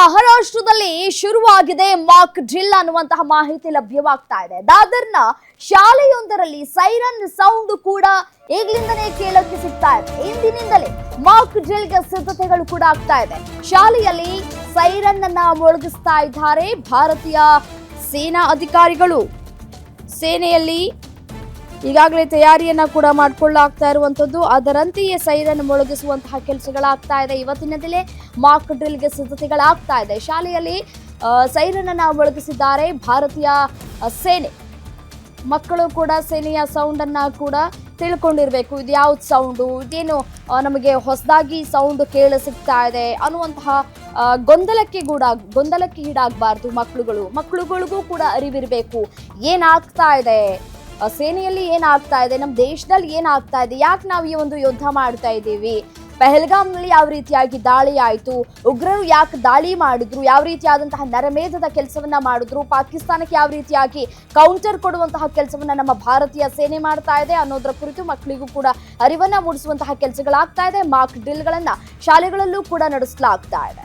ಮಹಾರಾಷ್ಟ್ರದಲ್ಲಿ ಶುರುವಾಗಿದೆ Mach drill ಅನ್ನುವಂತಹ ಮಾಹಿತಿ ಲಭ್ಯವಾಗ್ತಾ ಇದೆ. ದಾದರ್ನ ಶಾಲೆಯೊಂದರಲ್ಲಿ ಸೈರನ್ ಸೌಂಡ್ ಕೂಡ ಈಗಲಿಂದನೇ ಕೇಳೋಕೆ ಸಿಗ್ತಾ ಇದೆ. ಇಂದಿನಿಂದಲೇ ಮಾಕ್ ಡ್ರಿಲ್ಗೆ ಸಿದ್ಧತೆಗಳು ಕೂಡ ಆಗ್ತಾ ಇದೆ. ಶಾಲೆಯಲ್ಲಿ ಸೈರನ್ ಅನ್ನ ಮೊಳಗಿಸ್ತಾ ಇದ್ದಾರೆ ಭಾರತೀಯ ಸೇನಾ ಅಧಿಕಾರಿಗಳು. ಸೇನೆಯಲ್ಲಿ ಈಗಾಗಲೇ ತಯಾರಿಯನ್ನ ಕೂಡ ಮಾಡಿಕೊಳ್ಳಲಾಗ್ತಾ ಇರುವಂತದ್ದು. ಅದರಂತೆಯೇ ಸೈರನ್ ಮೊಳಗಿಸುವಂತಹ ಕೆಲಸಗಳಾಗ್ತಾ ಇದೆ. ಇವತ್ತಿನದಲ್ಲೇ ಮಾಕ್ ಡ್ರಿಲ್ಗೆ ಸಿದ್ಧತೆಗಳಾಗ್ತಾ ಇದೆ. ಶಾಲೆಯಲ್ಲಿ ಸೈರನ್ ಅನ್ನ ಮೊಳಗಿಸಿದ್ದಾರೆ ಭಾರತೀಯ ಸೇನೆ. ಮಕ್ಕಳು ಕೂಡ ಸೇನೆಯ ಸೌಂಡ್ ಅನ್ನ ಕೂಡ ತಿಳ್ಕೊಂಡಿರ್ಬೇಕು. ಇದು ಯಾವ್ದು ಸೌಂಡು, ಇದೇನು ನಮಗೆ ಹೊಸದಾಗಿ ಸೌಂಡ್ ಸಿಗ್ತಾ ಇದೆ ಅನ್ನುವಂತಹ ಗೊಂದಲಕ್ಕೆ ಈಡಾಗಬಾರ್ದು. ಮಕ್ಕಳುಗಳಿಗೂ ಕೂಡ ಅರಿವಿರಬೇಕು. ಏನಾಗ್ತಾ ಇದೆ ಸೇನೆಯಲ್ಲಿ, ಏನಾಗ್ತಾ ಇದೆ ನಮ್ಮ ದೇಶದಲ್ಲಿ, ಏನಾಗ್ತಾ ಇದೆ, ಯಾಕೆ ನಾವು ಈ ಒಂದು ಯುದ್ಧ ಮಾಡ್ತಾ ಇದ್ದೀವಿ, ಪಹಲ್ಗಾಮ್ನಲ್ಲಿ ಯಾವ ರೀತಿಯಾಗಿ ದಾಳಿ ಆಯಿತು, ಉಗ್ರರು ಯಾಕೆ ದಾಳಿ ಮಾಡಿದ್ರು, ಯಾವ ರೀತಿಯಾದಂತಹ ನರಮೇಧದ ಕೆಲಸವನ್ನ ಮಾಡಿದ್ರು, ಪಾಕಿಸ್ತಾನಕ್ಕೆ ಯಾವ ರೀತಿಯಾಗಿ ಕೌಂಟರ್ ಕೊಡುವಂತಹ ಕೆಲಸವನ್ನ ನಮ್ಮ ಭಾರತೀಯ ಸೇನೆ ಮಾಡ್ತಾ ಇದೆ ಅನ್ನೋದರ ಕುರಿತು ಮಕ್ಕಳಿಗೂ ಕೂಡ ಅರಿವನ್ನ ಮೂಡಿಸುವಂತಹ ಕೆಲಸಗಳಾಗ್ತಾ ಇದೆ. ಮಾಕ್ ಡ್ರಿಲ್ಗಳನ್ನ ಶಾಲೆಗಳಲ್ಲೂ ಕೂಡ ನಡೆಸಲಾಗ್ತಾ ಇದೆ.